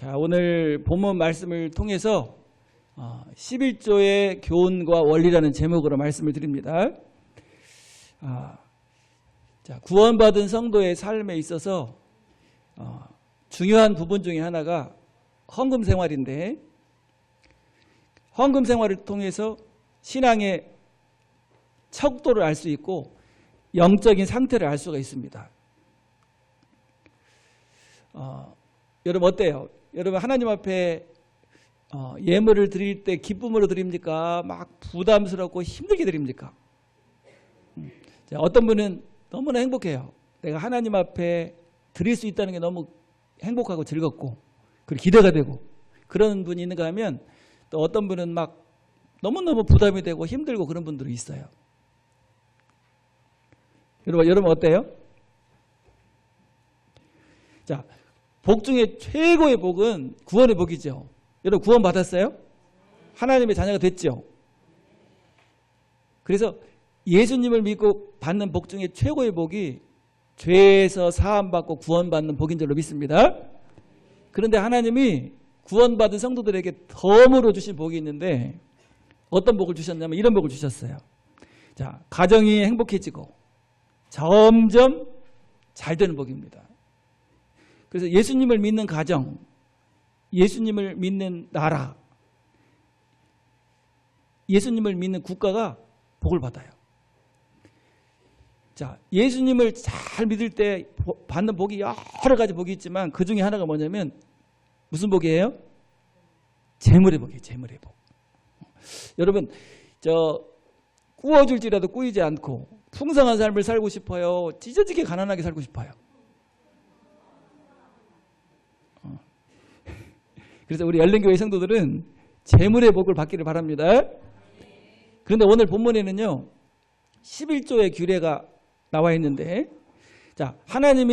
자, 오늘 본문 말씀을 통해서 11조의 교훈과 원리라는 제목으로 말씀을 드립니다. 자, 구원받은 성도의 삶에 있어서 중요한 부분 중에 하나가 헌금 생활인데, 헌금 생활을 통해서 신앙의 척도를 알 수 있고 영적인 상태를 알 수가 있습니다. 여러분 어때요? 여러분 하나님 앞에 예물을 드릴 때 기쁨으로 드립니까? 막 부담스럽고 힘들게 드립니까? 자, 어떤 분은 너무나 행복해요. 내가 하나님 앞에 드릴 수 있다는 게 너무 행복하고 즐겁고 그리고 기대가 되고 그런 분이 있는가 하면, 또 어떤 분은 막 너무너무 부담이 되고 힘들고 그런 분들이 있어요. 여러분 어때요? 자, 복 중에 최고의 복은 구원의 복이죠. 여러분 구원 받았어요? 하나님의 자녀가 됐죠. 그래서 예수님을 믿고 받는 복 중에 최고의 복이 죄에서 사함받고 구원받는 복인 줄로 믿습니다. 그런데 하나님이 구원받은 성도들에게 덤으로 주신 복이 있는데, 어떤 복을 주셨냐면 이런 복을 주셨어요. 자, 가정이 행복해지고 점점 잘 되는 복입니다. 그래서 예수님을 믿는 가정, 예수님을 믿는 나라, 예수님을 믿는 국가가 복을 받아요. 자, 예수님을 잘 믿을 때 받는 복이 여러 가지 복이 있지만 그 중에 하나가 뭐냐면 무슨 복이에요? 재물의 복이에요. 재물의 복. 여러분 꾸어줄지라도 꾸이지 않고 풍성한 삶을 살고 싶어요? 찢어지게 가난하게 살고 싶어요? 그래서 우리 열린교회 성도들은 재물의 복을 받기를 바랍니다. 그런데 오늘 본문에는요 11조의 규례가 나와 있는데, 자, 하나님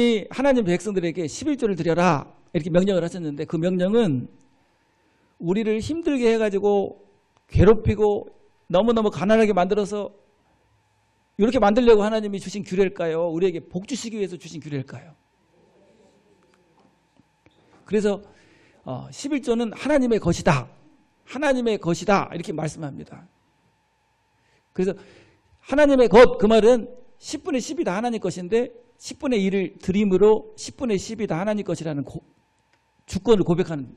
백성들에게 11조를 드려라 이렇게 명령을 하셨는데, 그 명령은 우리를 힘들게 해가지고 괴롭히고 너무너무 가난하게 만들어서 이렇게 만들려고 하나님이 주신 규례일까요? 우리에게 복 주시기 위해서 주신 규례일까요? 그래서 11조는 하나님의 것이다. 하나님의 것이다. 이렇게 말씀합니다. 그래서 하나님의 것, 그 말은 10분의 10이 다 하나님 것인데 10분의 1을 드림으로 10분의 10이 다 하나님 것이라는 주권을 고백하는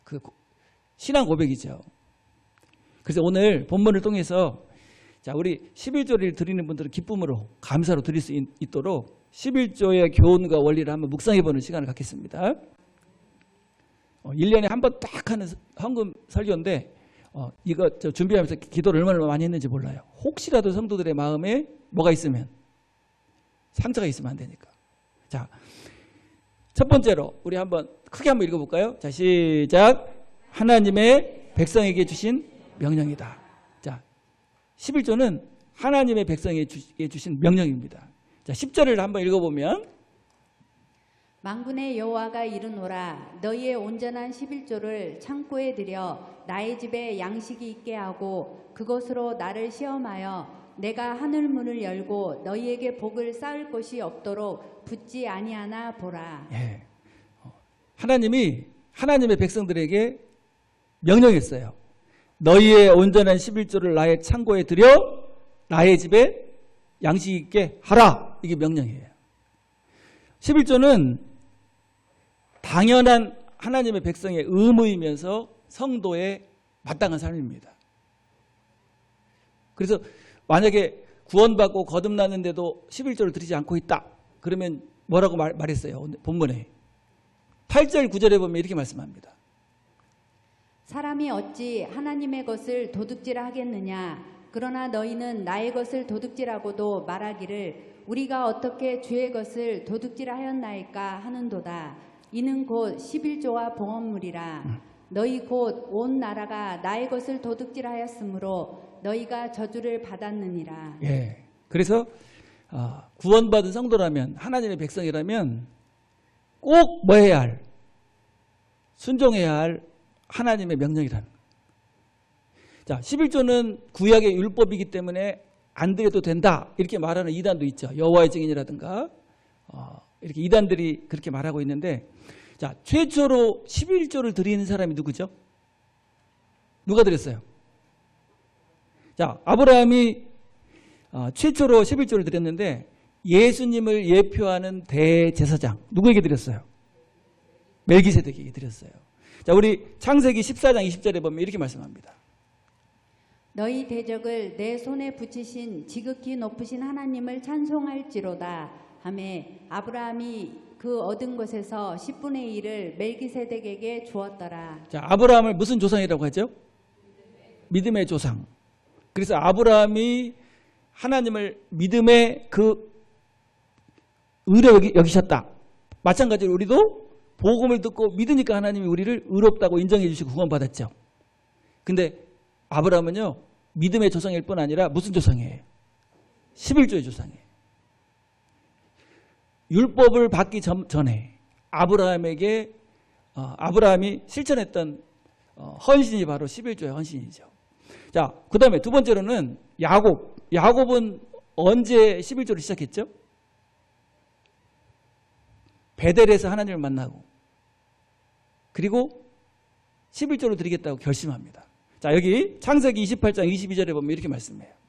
그 신앙 고백이죠. 그래서 오늘 본문을 통해서 자, 우리 11조를 드리는 분들은 기쁨으로 감사로 드릴 수 있도록 11조의 교훈과 원리를 한번 묵상해보는 시간을 갖겠습니다. 1년에 한 번 딱 하는 헌금 설교인데 이거 준비하면서 기도를 얼마나 많이 했는지 몰라요. 혹시라도 성도들의 마음에 뭐가 있으면, 상처가 있으면 안 되니까. 자, 첫 번째로 우리 크게 한번 읽어볼까요? 자, 시작. 하나님의 백성에게 주신 명령이다. 자, 11조는 하나님의 백성에게 주신 명령입니다. 자, 10절을 한번 읽어보면, 만군의 여호와가 이르노라. 너희의 온전한 11조를 창고에 들여 나의 집에 양식이 있게 하고 그것으로 나를 시험하여 내가 하늘 문을 열고 너희에게 복을 쌓을 것이 없도록 붙지 아니하나 보라. 예. 하나님이 하나님의 백성들에게 명령했어요. 너희의 온전한 11조를 나의 창고에 들여 나의 집에 양식 있게 하라. 이게 명령이에요. 11조는 당연한 하나님의 백성의 의무이면서 성도의 마땅한 삶입니다. 그래서 만약에 구원받고 거듭났는데도 11조를 드리지 않고 있다. 그러면 뭐라고 말했어요? 본문에 8절 9절에 보면 이렇게 말씀합니다. 사람이 어찌 하나님의 것을 도둑질을 하겠느냐. 그러나 너희는 나의 것을 도둑질하고도 말하기를 우리가 어떻게 주의 것을 도둑질하였나이까 하는도다. 이는 곧 11조와 봉헌물이라. 너희 곧 온 나라가 나의 것을 도둑질하였으므로 너희가 저주를 받았느니라. 예. 그래서 구원받은 성도라면, 하나님의 백성이라면 꼭 뭐 해야 할? 순종해야 할 하나님의 명령이라는 거예요. 자, 11조는 구약의 율법이기 때문에 안 드려도 된다 이렇게 말하는 이단도 있죠. 여호와의 증인이라든가 이렇게 이단들이 그렇게 말하고 있는데, 자, 최초로 11조를 드리는 사람이 누구죠? 누가 드렸어요? 자, 아브라함이 최초로 11조를 드렸는데 예수님을 예표하는 대제사장 누구에게 드렸어요? 멜기세덱에게 드렸어요. 자, 우리 창세기 14장 20절에 보면 이렇게 말씀합니다. 너희 대적을 내 손에 붙이신 지극히 높으신 하나님을 찬송할지로다 하매 아브라함이 그 얻은 것에서 10분의 1을 멜기세덱에게 주었더라. 자, 아브라함을 무슨 조상이라고 하죠? 믿음의 조상. 그래서 아브라함이 하나님을 믿음의 그 의로 여기셨다. 마찬가지로 우리도 복음을 듣고 믿으니까 하나님이 우리를 의롭다고 인정해 주시고 구원받았죠. 근데 아브라함은요, 믿음의 조상일 뿐 아니라 무슨 조상이에요? 11조의 조상이에요. 율법을 받기 전에 아브라함이 실천했던 헌신이 바로 11조의 헌신이죠. 자, 그 다음에 두 번째로는 야곱은 언제 11조를 시작했죠? 베델에서 하나님을 만나고 그리고 11조를 드리겠다고 결심합니다. 자, 여기 창세기 28장 22절에 보면 이렇게 말씀해요.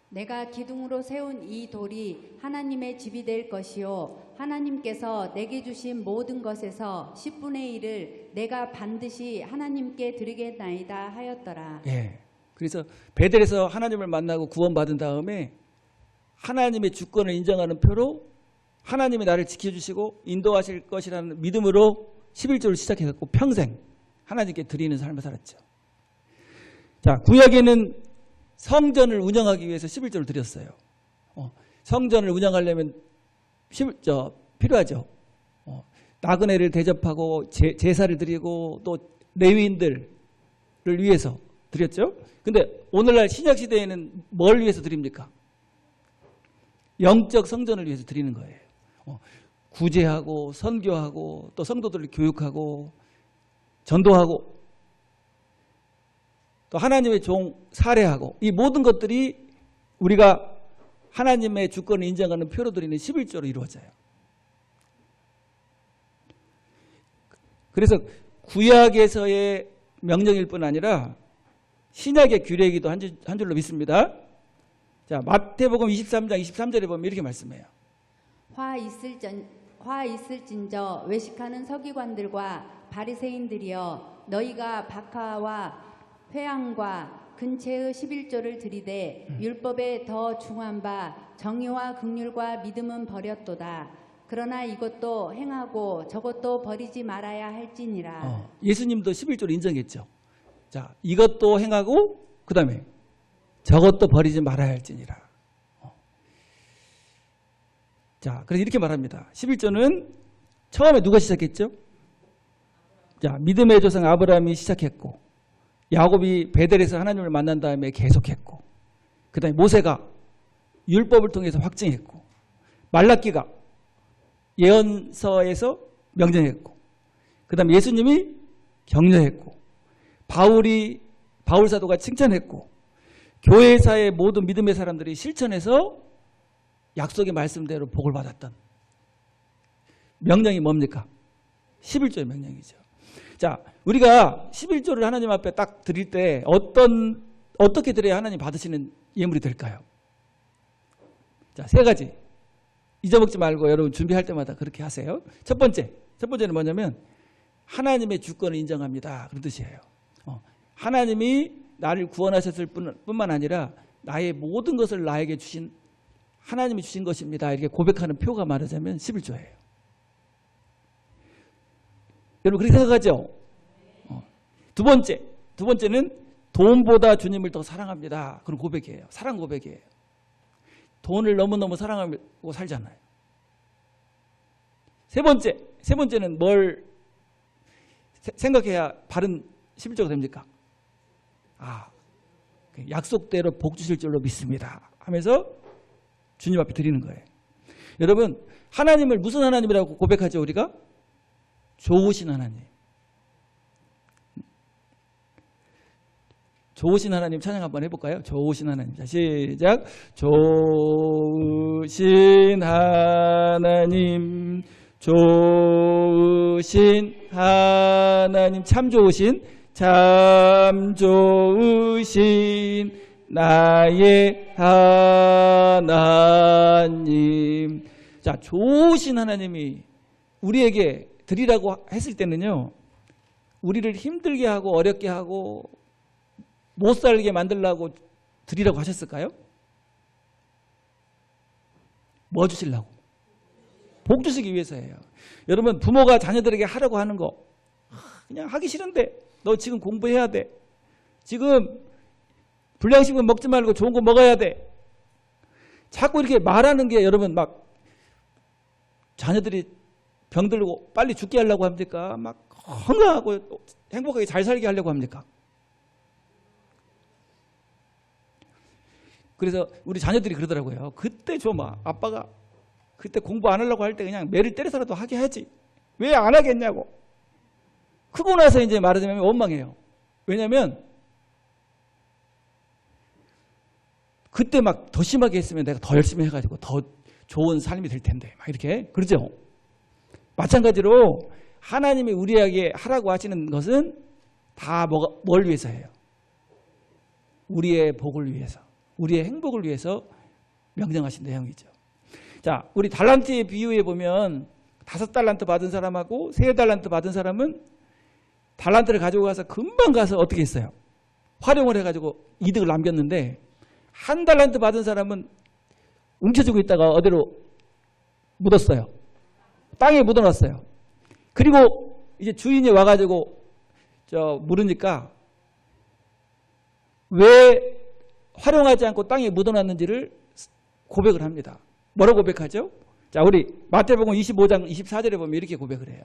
내가 기둥으로 세운 이 돌이 하나님의 집이 될 것이요 하나님께서 내게 주신 모든 것에서 10분의 1을 내가 반드시 하나님께 드리겠나이다 하였더라. 예. 그래서 베델에서 하나님을 만나고 구원받은 다음에 하나님의 주권을 인정하는 표로 하나님이 나를 지켜주시고 인도하실 것이라는 믿음으로 11조를 시작해갖고 평생 하나님께 드리는 삶을 살았죠. 자, 구약에는 성전을 운영하기 위해서 11조를 드렸어요. 성전을 운영하려면 필요하죠. 나그네를 대접하고 제사를 드리고 또 레위인들을 위해서 드렸죠. 근데 오늘날 신약시대에는 뭘 위해서 드립니까? 영적 성전을 위해서 드리는 거예요. 구제하고 선교하고 또 성도들을 교육하고 전도하고 또 하나님의 종 살해하고 이 모든 것들이 우리가 하나님의 주권을 인정하는 표로 드리는 11조로 이루어져요. 그래서 구약에서의 명령일 뿐 아니라 신약의 규례이기도 한 줄로 믿습니다. 자, 마태복음 23장 23절에 보면 이렇게 말씀해요. 화 있을진저 외식하는 서기관들과 바리새인들이여 너희가 박하와 회향과 근체의 11조를 드리되 율법에 더 중한 바 정의와 긍휼과 믿음은 버렸도다. 그러나 이것도 행하고 저것도 버리지 말아야 할지니라. 예수님도 11조를 인정했죠. 자, 이것도 행하고 그 다음에 저것도 버리지 말아야 할지니라. 자, 그래서 이렇게 말합니다. 11조는 처음에 누가 시작했죠? 자, 믿음의 조상 아브라함이 시작했고 야곱이 베델에서 하나님을 만난 다음에 계속했고 그 다음에 모세가 율법을 통해서 확증했고 말라기가 예언서에서 명령했고 그 다음에 예수님이 격려했고 바울 사도가 칭찬했고 교회사의 모든 믿음의 사람들이 실천해서 약속의 말씀대로 복을 받았던 명령이 뭡니까? 11조의 명령이죠. 자, 우리가 11조를 하나님 앞에 딱 드릴 때 어떻게 드려야 하나님 받으시는 예물이 될까요? 자, 세 가지. 잊어먹지 말고 여러분 준비할 때마다 그렇게 하세요. 첫 번째는 뭐냐면 하나님의 주권을 인정합니다. 그런 뜻이에요. 하나님이 나를 구원하셨을 뿐만 아니라 나의 모든 것을 나에게 주신 하나님이 주신 것입니다. 이렇게 고백하는 표가 말하자면 11조예요. 여러분 그렇게 생각하죠? 두 번째는 돈보다 주님을 더 사랑합니다. 그런 고백이에요. 사랑 고백이에요. 돈을 너무너무 사랑하고 살잖아요. 세 번째는 뭘 생각해야 바른 11조가 됩니까? 약속대로 복 주실 줄로 믿습니다 하면서 주님 앞에 드리는 거예요. 여러분 하나님을 무슨 하나님이라고 고백하죠 우리가? 좋으신 하나님. 좋으신 하나님 찬양 한번 해볼까요? 좋으신 하나님. 자, 시작. 좋으신 하나님, 좋으신 하나님, 참 좋으신, 참 좋으신 나의 하나님. 자, 좋으신 하나님이 우리에게 드리라고 했을 때는요, 우리를 힘들게 하고 어렵게 하고 못 살게 만들려고 드리라고 하셨을까요? 뭐 주시려고? 복 주시기 위해서예요. 여러분, 부모가 자녀들에게 하라고 하는 거 그냥 하기 싫은데 너 지금 공부해야 돼. 지금 불량식은 먹지 말고 좋은 거 먹어야 돼. 자꾸 이렇게 말하는 게 여러분 막 자녀들이 병들고 빨리 죽게 하려고 합니까? 막 건강하고 행복하게 잘 살게 하려고 합니까? 그래서 우리 자녀들이 그러더라고요. 그때 좀 아빠가 그때 공부 안 하려고 할 때 그냥 매를 때려서라도 하게 하지. 왜 안 하겠냐고. 크고 나서 이제 말하자면 원망해요. 왜냐면 그때 막 더 심하게 했으면 내가 더 열심히 해가지고 더 좋은 삶이 될 텐데 막 이렇게 그러죠. 마찬가지로 하나님이 우리에게 하라고 하시는 것은 다 뭘 위해서예요? 우리의 복을 위해서, 우리의 행복을 위해서 명령하신 내용이죠. 자, 우리 달란트의 비유에 보면 5달란트 받은 사람하고 3달란트 받은 사람은 달란트를 가지고 가서 금방 가서 어떻게 했어요? 활용을 해가지고 이득을 남겼는데 1달란트 받은 사람은 움켜쥐고 있다가 어디로 묻었어요? 땅에 묻어놨어요. 그리고 이제 주인이 와가지고 물으니까 왜 활용하지 않고 땅에 묻어놨는지를 고백을 합니다. 뭐라고 고백하죠? 자, 우리 마태복음 25장 24절에 보면 이렇게 고백을 해요.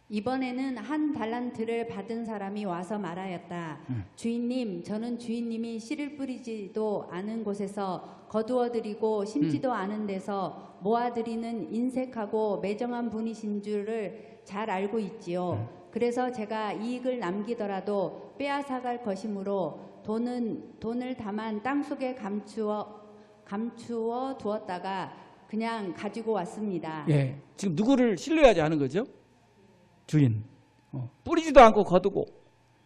이번에는 1달란트를 받은 사람이 와서 말하였다. 주인님, 저는 주인님이 씨를 뿌리지도 않은 곳에서 거두어들이고 심지도 않은 데서 모아들이는 인색하고 매정한 분이신 줄을 잘 알고 있지요. 그래서 제가 이익을 남기더라도 빼앗아갈 것이므로 돈을 다만 땅속에 감추어 두었다가 그냥 가지고 왔습니다. 예, 지금 누구를 신뢰하지 않은 거죠? 주인. 뿌리지도 않고 거두고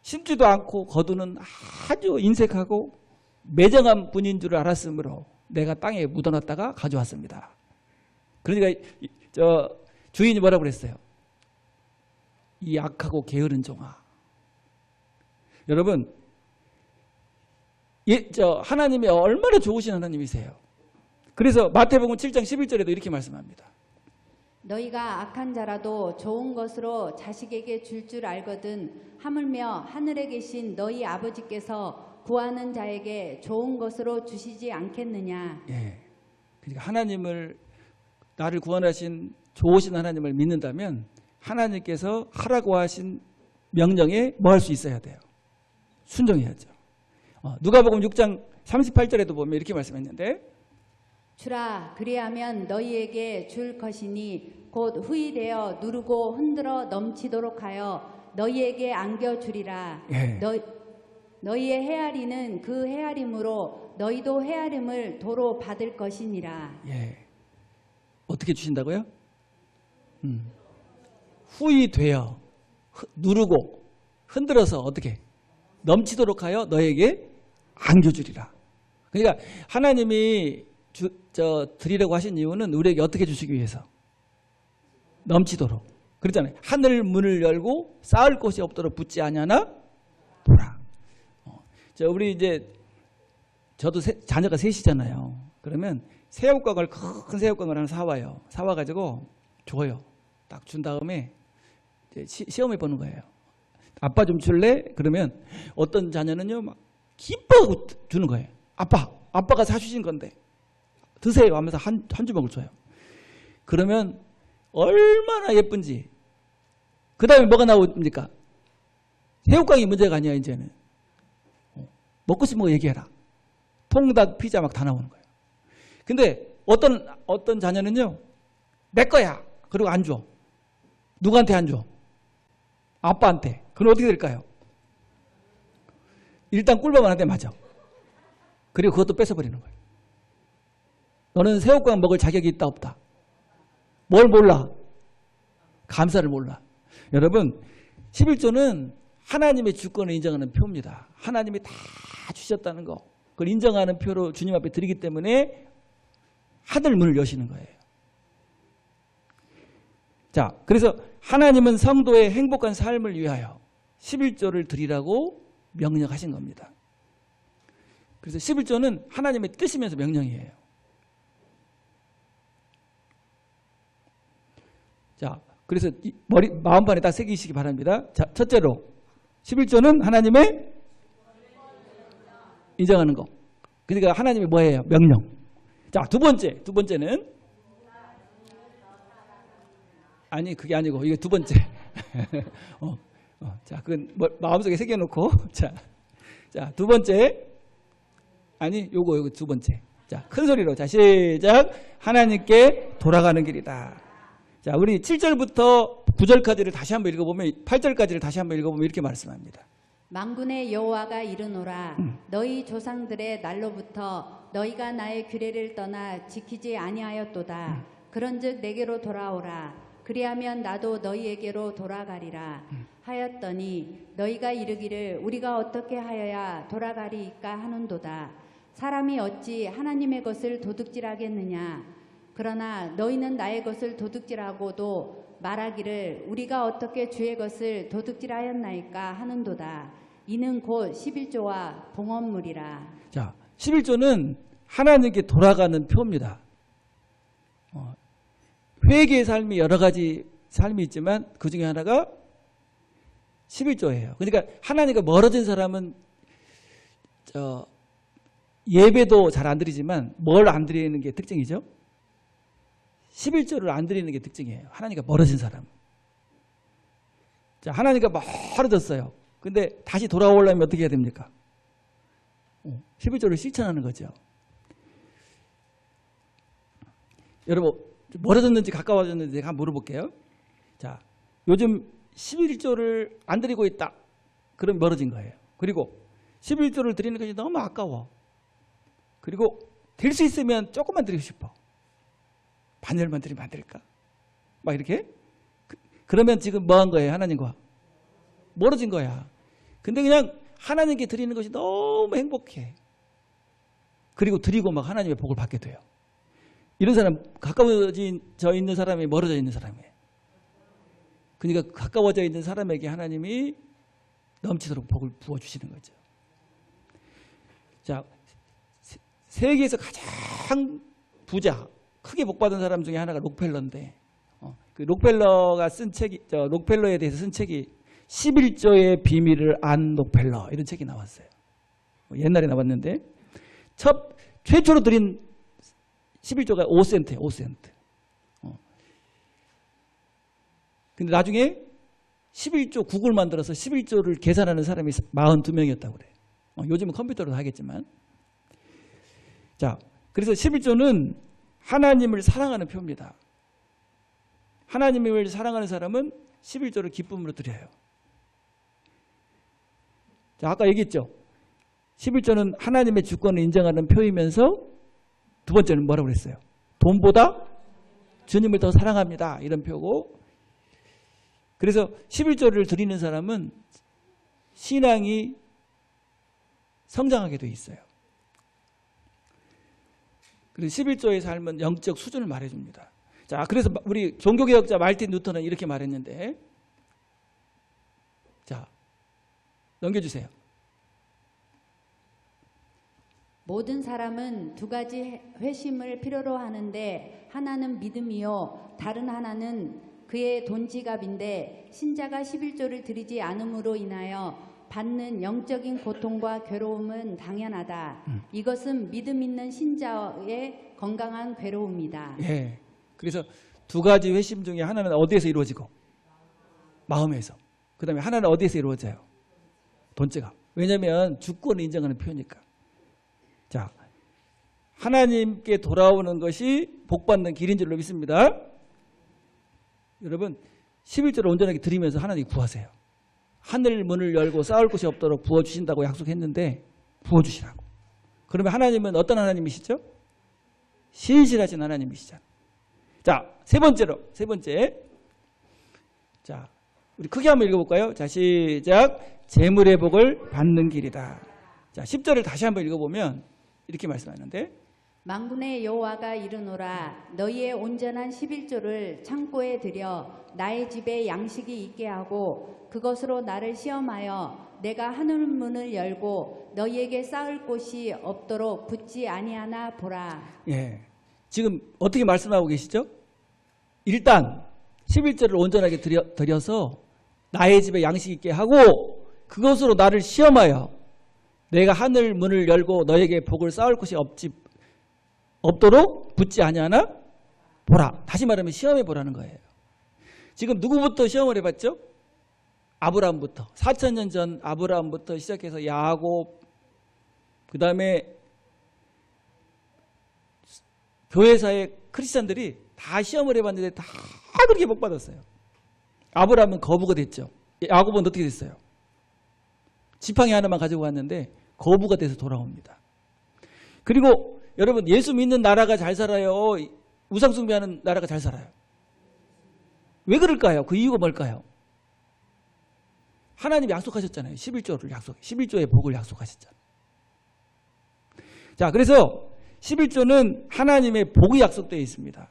심지도 않고 거두는 아주 인색하고 매정한 분인 줄 알았으므로 내가 땅에 묻어놨다가 가져왔습니다. 그러니까 주인이 뭐라고 그랬어요? 이 악하고 게으른 종아. 여러분, 하나님이 얼마나 좋으신 하나님이세요. 그래서 마태복음 7장 11절에도 이렇게 말씀합니다. 너희가 악한 자라도 좋은 것으로 자식에게 줄 알거든 하물며 하늘에 계신 너희 아버지께서 구하는 자에게 좋은 것으로 주시지 않겠느냐. 예. 그러니까 하나님을, 나를 구원하신 좋으신 하나님을 믿는다면 하나님께서 하라고 하신 명령에 뭐 할 수 있어야 돼요? 순종해야죠. 누가복음 6장 38절에도 보면 이렇게 말씀했는데, 주라, 그리하면 너희에게 줄 것이니 곧 후히 누르고 흔들어 넘치도록 하여 너희에게 안겨주리라. 예. 너희의 헤아리는 그 헤아림으로 너희도 헤아림을 도로 받을 것이니라. 예. 어떻게 주신다고요? 후히 되어 누르고 흔들어서 어떻게 넘치도록 하여 너에게 안겨주리라. 그러니까 하나님이 드리라고 하신 이유는 우리에게 어떻게 주시기 위해서? 넘치도록. 그렇잖아요. 하늘 문을 열고 쌓을 곳이 없도록 붙지 아니하나 보라. 우리 이제 저도 자녀가 셋이잖아요. 그러면 새우깡을, 큰 새우깡을 하나 사와요. 사와가지고 줘요. 딱 준 다음에 시험해 보는 거예요. 아빠 좀 줄래? 그러면 어떤 자녀는요, 막 기뻐하고 주는 거예요. 아빠가 사주신 건데 드세요 하면서 한 주먹을 줘요. 그러면 얼마나 예쁜지. 그 다음에 뭐가 나옵니까? 새우깡이 문제가 아니야. 이제는 먹고 싶은 거 얘기해라. 통닭, 피자 막 다 나오는 거예요. 근데 어떤 자녀는요, 내 거야. 그리고 안 줘. 누구한테 안 줘? 아빠한테. 그럼 어떻게 될까요? 일단 꿀밤한테 맞아. 그리고 그것도 뺏어버리는 거예요. 너는 새우깡 먹을 자격이 있다 없다? 뭘 몰라? 감사를 몰라. 여러분 11조는 하나님의 주권을 인정하는 표입니다. 하나님이 다 주셨다는 거. 그걸 인정하는 표로 주님 앞에 드리기 때문에 하늘 문을 여시는 거예요. 자, 그래서 하나님은 성도의 행복한 삶을 위하여 11조를 드리라고 명령하신 겁니다. 그래서 11조는 하나님의 뜻이면서 명령이에요. 자, 그래서 마음판에 딱 새기시기 바랍니다. 자, 첫째로 11조는 하나님의 인정하는 거. 그러니까 하나님이 뭐예요? 명령. 자, 두 번째는 아니 그게 아니고 이게 두 번째. 자, 그건 마음속에 새겨놓고 자, 두 번째 아니 요거 두 번째. 자, 큰 소리로 자 시작. 하나님께 돌아가는 길이다. 자, 우리 7절부터 9절까지를 다시 한번 읽어보면 8절까지를 다시 한번 읽어보면 이렇게 말씀합니다. 만군의 여호와가 이르노라 너희 조상들의 날로부터 너희가 나의 규례를 떠나 지키지 아니하였도다. 그런즉 내게로 돌아오라. 그리하면 나도 너희에게로 돌아가리라 하였더니 너희가 이르기를 우리가 어떻게 하여야 돌아가리이까 하는도다. 사람이 어찌 하나님의 것을 도둑질하겠느냐. 그러나 너희는 나의 것을 도둑질하고도 말하기를 우리가 어떻게 주의 것을 도둑질하였나이까 하는도다. 이는 곧 11조와 봉헌물이라. 자, 11조는 하나님께 돌아가는 표입니다. 회개의 삶이 여러 가지 삶이 있지만 그 중에 하나가 11조예요. 그러니까 하나님과 멀어진 사람은 예배도 잘 안 드리지만 뭘 안 드리는 게 특징이죠? 11조를 안 드리는 게 특징이에요. 하나님과 멀어진 사람. 자, 하나님과 멀어졌어요. 근데 다시 돌아오려면 어떻게 해야 됩니까? 11조를 실천하는 거죠. 여러분, 멀어졌는지 가까워졌는지 제가 한번 물어볼게요. 자, 요즘 11조를 안 드리고 있다. 그럼 멀어진 거예요. 그리고 11조를 드리는 것이 너무 아까워. 그리고 될 수 있으면 조금만 드리고 싶어. 반절만 드리면 안 될까? 막 이렇게? 그러면 지금 뭐 한 거예요? 하나님과 멀어진 거야. 근데 그냥 하나님께 드리는 것이 너무 행복해. 그리고 드리고 막 하나님의 복을 받게 돼요. 이런 사람, 가까워져 있는 사람이 멀어져 있는 사람이에요. 그러니까 가까워져 있는 사람에게 하나님이 넘치도록 복을 부어주시는 거죠. 자, 세계에서 가장 부자, 크게 복받은 사람 중에 하나가 록펠러인데, 그 록펠러가 쓴 책이, 록펠러에 대해서 쓴 책이 11조의 비밀을 안 록펠러, 이런 책이 나왔어요. 옛날에 나왔는데, 최초로 드린 11조가 5센트예요, 5센트. 근데 나중에 11조 국을 만들어서 11조를 계산하는 사람이 42명이었다고 그래요. 요즘은 컴퓨터로 하겠지만. 자, 그래서 11조는 하나님을 사랑하는 표입니다. 하나님을 사랑하는 사람은 11조를 기쁨으로 드려요. 자, 아까 얘기했죠. 11조는 하나님의 주권을 인정하는 표이면서 두 번째는 뭐라고 그랬어요? 돈보다 주님을 더 사랑합니다. 이런 표고. 그래서 11조를 드리는 사람은 신앙이 성장하게 돼 있어요. 그래서 11조의 삶은 영적 수준을 말해줍니다. 자, 그래서 우리 종교개혁자 말틴 루터는 이렇게 말했는데, 자, 넘겨주세요. 모든 사람은 두 가지 회심을 필요로 하는데 하나는 믿음이요 다른 하나는 그의 돈 지갑인데 신자가 11조를 드리지 않음으로 인하여 받는 영적인 고통과 괴로움은 당연하다. 이것은 믿음 있는 신자의 건강한 괴로움이다. 예. 그래서 두 가지 회심 중에 하나는 어디에서 이루어지고? 마음에서. 그 다음에 하나는 어디에서 이루어져요? 돈지갑. 왜냐하면 주권을 인정하는 표니까. 자, 하나님께 돌아오는 것이 복받는 길인 줄로 믿습니다. 여러분, 11조를 온전하게 드리면서 하나님 구하세요. 하늘 문을 열고 싸울 곳이 없도록 부어주신다고 약속했는데 부어주시라고. 그러면 하나님은 어떤 하나님이시죠? 신실하신 하나님이시잖아요. 자, 세 번째. 자, 우리 크게 한번 읽어볼까요? 자, 시작. 재물의 복을 받는 길이다. 자, 10절을 다시 한번 읽어보면 이렇게 말씀하는데 만군의 여호와가 이르노라 너희의 온전한 11조를 창고에 들여 나의 집에 양식이 있게 하고 그것으로 나를 시험하여 내가 하늘 문을 열고 너희에게 쌓을 곳이 없도록 붙지 아니하나 보라. 예, 지금 어떻게 말씀하고 계시죠? 일단 11절을 온전하게 드려서 나의 집에 양식 있게 하고 그것으로 나를 시험하여 내가 하늘 문을 열고 너에게 복을 쌓을 곳이 없도록 붙지 아니하나 보라. 다시 말하면 시험해 보라는 거예요. 지금 누구부터 시험을 해봤죠? 아브라함부터. 4,000년 전 아브라함부터 시작해서 야곱, 그 다음에 교회사의 크리스찬들이 다 시험을 해봤는데 다 그렇게 복 받았어요. 아브라함은 거부가 됐죠. 야곱은 어떻게 됐어요? 지팡이 하나만 가지고 왔는데 거부가 돼서 돌아옵니다. 그리고 여러분 예수 믿는 나라가 잘 살아요? 우상 숭배하는 나라가 잘 살아요? 왜 그럴까요? 그 이유가 뭘까요? 하나님이 약속하셨잖아요. 11조의 복을 약속하셨잖아요. 자, 그래서 11조는 하나님의 복이 약속되어 있습니다.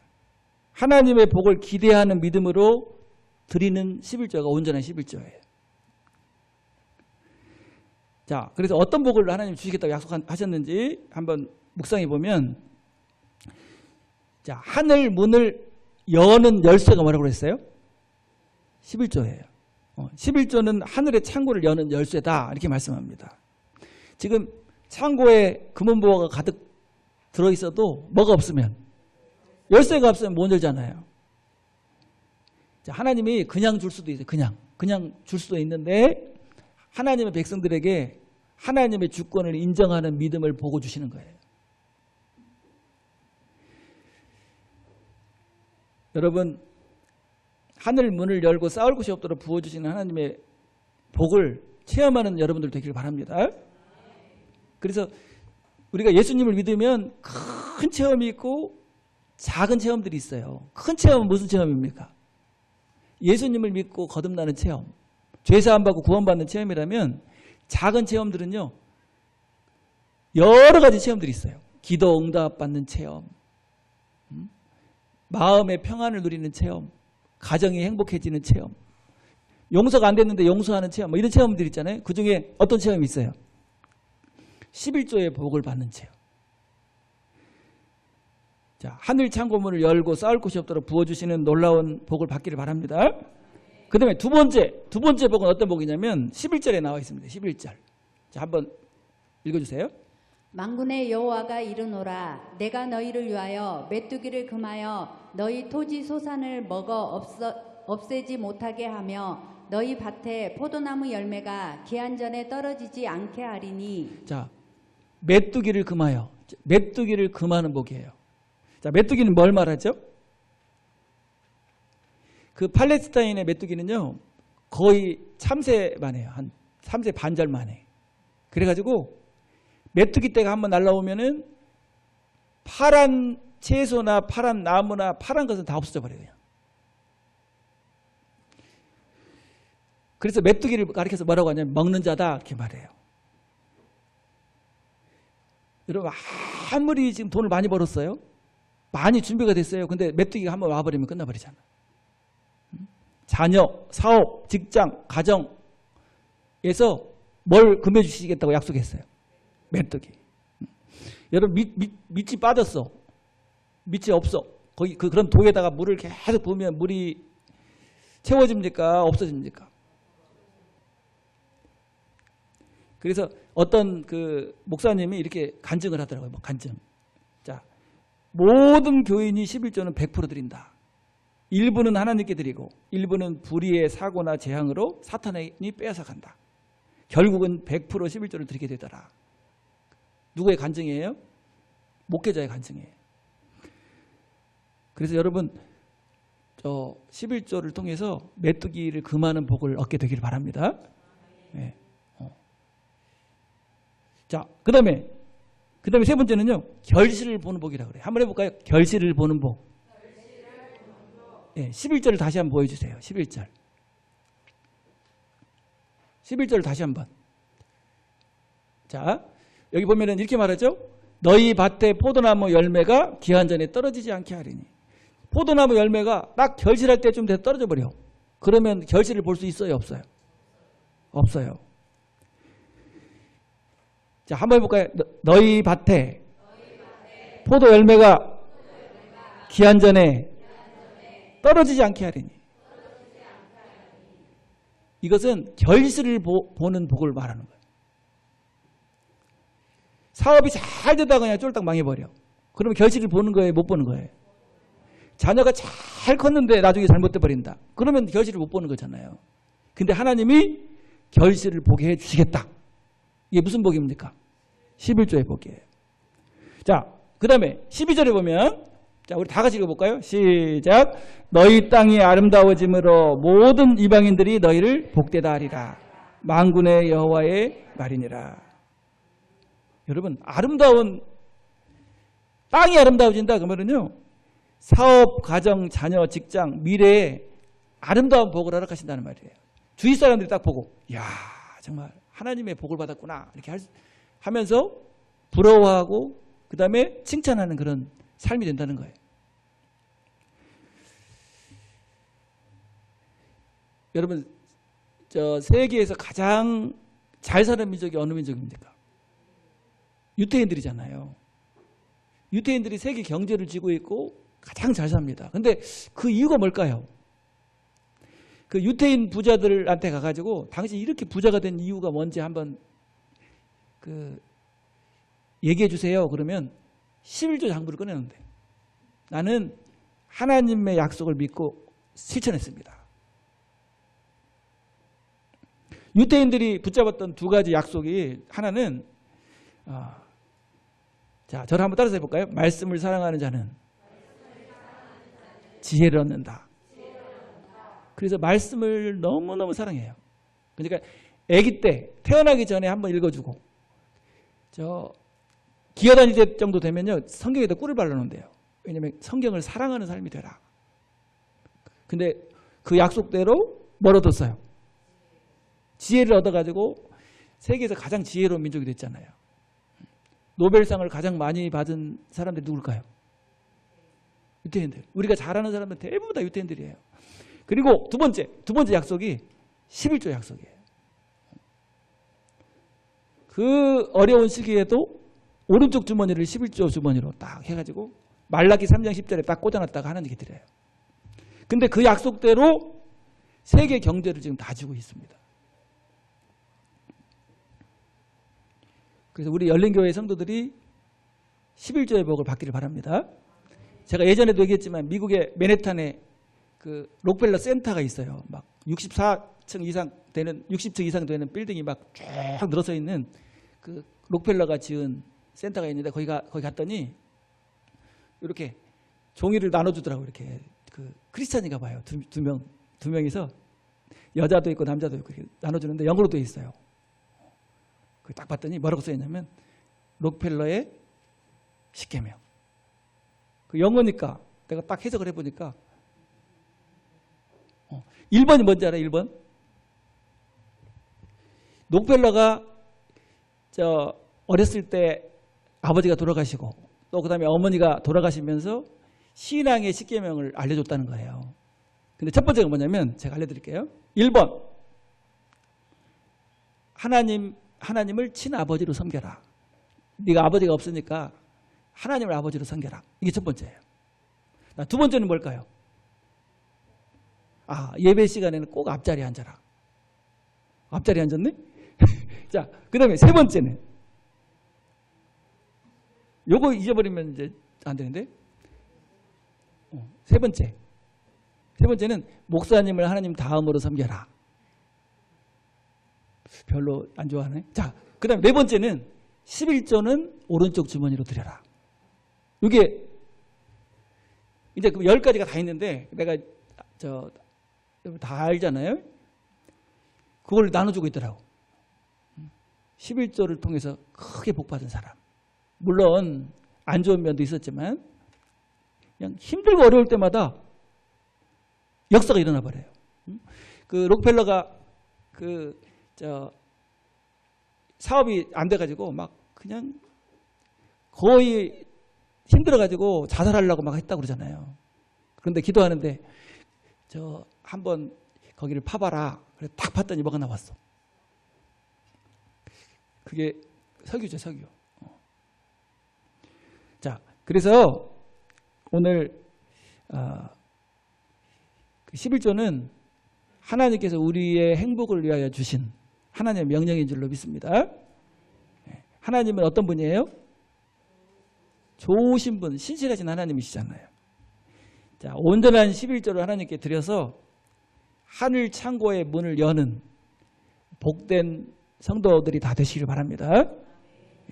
하나님의 복을 기대하는 믿음으로 드리는 11조가 온전한 11조예요. 자, 그래서 어떤 복을 하나님 주시겠다고 약속하셨는지 한번 묵상해 보면, 자, 하늘 문을 여는 열쇠가 뭐라고 그랬어요? 11조예요. 11조는 하늘의 창고를 여는 열쇠다 이렇게 말씀합니다. 지금 창고에 금은보화가 가득 들어있어도 뭐가 없으면, 열쇠가 없으면 못 열잖아요. 자, 하나님이 그냥 줄 수도 있어요. 그냥 줄 수도 있는데 하나님의 백성들에게 하나님의 주권을 인정하는 믿음을 보고 주시는 거예요. 여러분, 하늘 문을 열고 쌓을 곳이 없도록 부어주시는 하나님의 복을 체험하는 여러분들 되길 바랍니다. 그래서 우리가 예수님을 믿으면 큰 체험이 있고 작은 체험들이 있어요. 큰 체험은 무슨 체험입니까? 예수님을 믿고 거듭나는 체험, 죄사함 받고 구원받는 체험이라면, 작은 체험들은요 여러 가지 체험들이 있어요. 기도 응답 받는 체험, 마음의 평안을 누리는 체험, 가정이 행복해지는 체험, 용서가 안 됐는데 용서하는 체험, 뭐 이런 체험들이 있잖아요. 그 중에 어떤 체험이 있어요? 11조의 복을 받는 체험. 자, 하늘 창고문을 열고 쌓을 곳이 없도록 부어주시는 놀라운 복을 받기를 바랍니다. 그 다음에 두 번째 복은 어떤 복이냐면 11절에 나와 있습니다. 11절. 자, 한번 읽어주세요. 만군의 여호와가 이르노라 내가 너희를 위하여 메뚜기를 금하여 너희 토지 소산을 먹어 없애지 못하게 하며 너희 밭에 포도나무 열매가 기한 전에 떨어지지 않게 하리니. 자, 메뚜기를 금하여. 메뚜기를 금하는 복이에요. 자, 메뚜기는 뭘 말하죠? 그 팔레스타인의 메뚜기는요 거의 참새만 해요. 한 참새 반절만 해. 그래가지고 메뚜기 떼가 한번 날라오면은 파란 채소나 파란 나무나 파란 것은 다 없어져 버려요. 그래서 메뚜기를 가리켜서 뭐라고 하냐면 먹는 자다 이렇게 말해요. 여러분, 아무리 지금 돈을 많이 벌었어요, 많이 준비가 됐어요. 근데 메뚜기가 한번 와버리면 끝나버리잖아. 자녀, 사업, 직장, 가정에서 뭘 금해 주시겠다고 약속했어요. 메뚜기. 여러분, 밑이 빠졌어. 밑이 없어. 거기 그런 돌에다가 물을 계속 부으면 물이 채워집니까? 없어집니까? 그래서 어떤 그 목사님이 이렇게 간증을 하더라고요. 간증. 자, 모든 교인이 11조는 100% 드린다. 일부는 하나님께 드리고 일부는 불의의 사고나 재앙으로 사탄이 빼앗아간다. 결국은 100% 11조를 드리게 되더라. 누구의 간증이에요? 목회자의 간증이에요. 그래서 여러분, 저 11조를 통해서 메뚜기를 금하는 복을 얻게 되길 바랍니다. 네. 자, 그 다음에 세 번째는요, 결실을 보는 복이라고 그래요. 한번 해볼까요? 결실을 보는 복. 네, 11절을 다시 한번 보여주세요. 11절. 11절 다시 한번. 자, 여기 보면은 이렇게 말하죠. 너희 밭에 포도나무 열매가 기한 전에 떨어지지 않게 하리니. 포도나무 열매가 딱 결실할 때쯤 돼서 떨어져 버려. 그러면 결실을 볼 수 있어요, 없어요? 없어요. 자, 한번 해볼까요? 너희 밭에 포도 열매가 기한 전에 떨어지지 않게 하리니. 이것은 결실을 보는 복을 말하는 거예요. 사업이 잘 되다가 그냥 쫄딱 망해버려. 그러면 결실을 보는 거예요, 못 보는 거예요? 자녀가 잘 컸는데 나중에 잘못돼 버린다. 그러면 결실을 못 보는 거잖아요. 근데 하나님이 결실을 보게 해주시겠다. 이게 무슨 복입니까? 11조의 복이에요. 자, 그 다음에 12절에 보면, 자, 우리 다 같이 읽어볼까요? 시작. 너희 땅이 아름다워짐으로 모든 이방인들이 너희를 복되다 하리라. 만군의 여호와의 말이니라. 여러분, 아름다운 땅이 아름다워진다 그러면요, 사업, 가정, 자녀, 직장, 미래에 아름다운 복을 허락하신다는 말이에요. 주위 사람들이 딱 보고, 이야, 정말 하나님의 복을 받았구나 이렇게 하면서 부러워하고 그 다음에 칭찬하는 그런 삶이 된다는 거예요. 여러분, 저 세계에서 가장 잘 사는 민족이 어느 민족입니까? 유태인들이잖아요. 유태인들이 세계 경제를 쥐고 있고 가장 잘 삽니다. 근데 그 이유가 뭘까요? 그 유태인 부자들한테 가가지고 당신 이렇게 부자가 된 이유가 뭔지 한번 얘기해 주세요. 그러면 11조 장부를 꺼내는데, 나는 하나님의 약속을 믿고 실천했습니다. 유태인들이 붙잡았던 두 가지 약속이, 하나는 자, 저를 한번 따라서 해볼까요? 말씀을 사랑하는 자는 지혜를 얻는다. 그래서 말씀을 너무너무 사랑해요. 그러니까 아기 때 태어나기 전에 한번 읽어주고, 기어다닐 때 정도 되면요, 성경에다 꿀을 발라놓는데요. 왜냐하면 성경을 사랑하는 삶이 되라. 근데 그 약속대로 뭘 얻었어요? 지혜를 얻어가지고 세계에서 가장 지혜로운 민족이 됐잖아요. 노벨상을 가장 많이 받은 사람들이 누굴까요? 유태인들. 우리가 잘 아는 사람들 대부분 다 유태인들이에요. 그리고 두 번째 약속이 11조 약속이에요. 그 어려운 시기에도 오른쪽 주머니를 11조 주머니로 딱 해가지고 말라기 3장 10절에 딱 꽂아놨다가 하나님께 드려요. 근데 그 약속대로 세계 경제를 지금 다 주고 있습니다. 그래서 우리 열린교회 성도들이 11조의 복을 받기를 바랍니다. 제가 예전에도 얘기했지만 미국의 맨해튼에 그 록펠러 센터가 있어요. 막 64층 이상 되는, 60층 이상 되는 빌딩이 막 쭉 늘어서 있는 그 록펠러가 지은 센터가 있는데, 거기 갔더니 이렇게 종이를 나눠주더라고. 이렇게 그 크리스찬인가 봐요. 두 명이서 여자도 있고 남자도 있고 이렇게 나눠주는데 영어로 돼 있어요. 딱 봤더니 뭐라고 써있냐면 록펠러의 십계명. 그 영어니까 내가 딱 해석을 해보니까 1번이 뭔지 알아요? 1번. 록펠러가 어렸을 때 아버지가 돌아가시고 또 그 다음에 어머니가 돌아가시면서 신앙의 십계명을 알려줬다는 거예요. 근데 첫 번째가 뭐냐면 제가 알려드릴게요. 1번. 하나님을 친아버지로 섬겨라. 네가 아버지가 없으니까 하나님을 아버지로 섬겨라. 이게 첫 번째예요. 두 번째는 뭘까요? 예배 시간에는 꼭 앞자리에 앉아라. 앞자리에 앉았네? 자, 그 다음에 세 번째는, 요거 잊어버리면 이제 안 되는데, 세 번째는 목사님을 하나님 다음으로 섬겨라. 별로 안 좋아하네. 자, 그 다음에 네 번째는 11조는 오른쪽 주머니로 드려라. 이게 이제 그 10가지가 다 있는데 내가 다 알잖아요. 그걸 나눠주고 있더라고. 11조를 통해서 크게 복받은 사람. 물론 안 좋은 면도 있었지만 그냥 힘들고 어려울 때마다 역사가 일어나 버려요. 그 록펠러가 그 사업이 안 돼가지고 막 그냥 거의 힘들어가지고 자살하려고 막 했다고 그러잖아요. 그런데 기도하는데 한번 거기를 파봐라. 그래서 딱 봤더니 뭐가 나왔어. 그게 석유죠, 석유. 자, 그래서 오늘 11조는 하나님께서 우리의 행복을 위하여 주신 하나님의 명령인 줄로 믿습니다. 하나님은 어떤 분이에요? 좋으신 분, 신실하신 하나님이시잖아요. 자, 온전한 11조를 하나님께 드려서 하늘 창고의 문을 여는 복된 성도들이 다 되시길 바랍니다.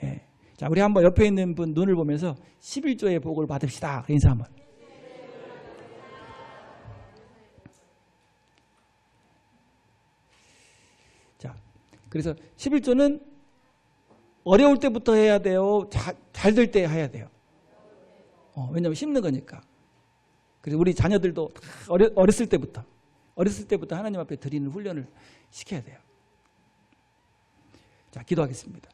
예. 자, 우리 한번 옆에 있는 분 눈을 보면서 11조의 복을 받읍시다. 인사 한번. 자, 그래서 11조는 어려울 때부터 해야 돼요? 잘 될 때 해야 돼요? 왜냐하면 심는 거니까. 그래서 우리 자녀들도 다 어렸을 때부터 하나님 앞에 드리는 훈련을 시켜야 돼요. 자, 기도하겠습니다.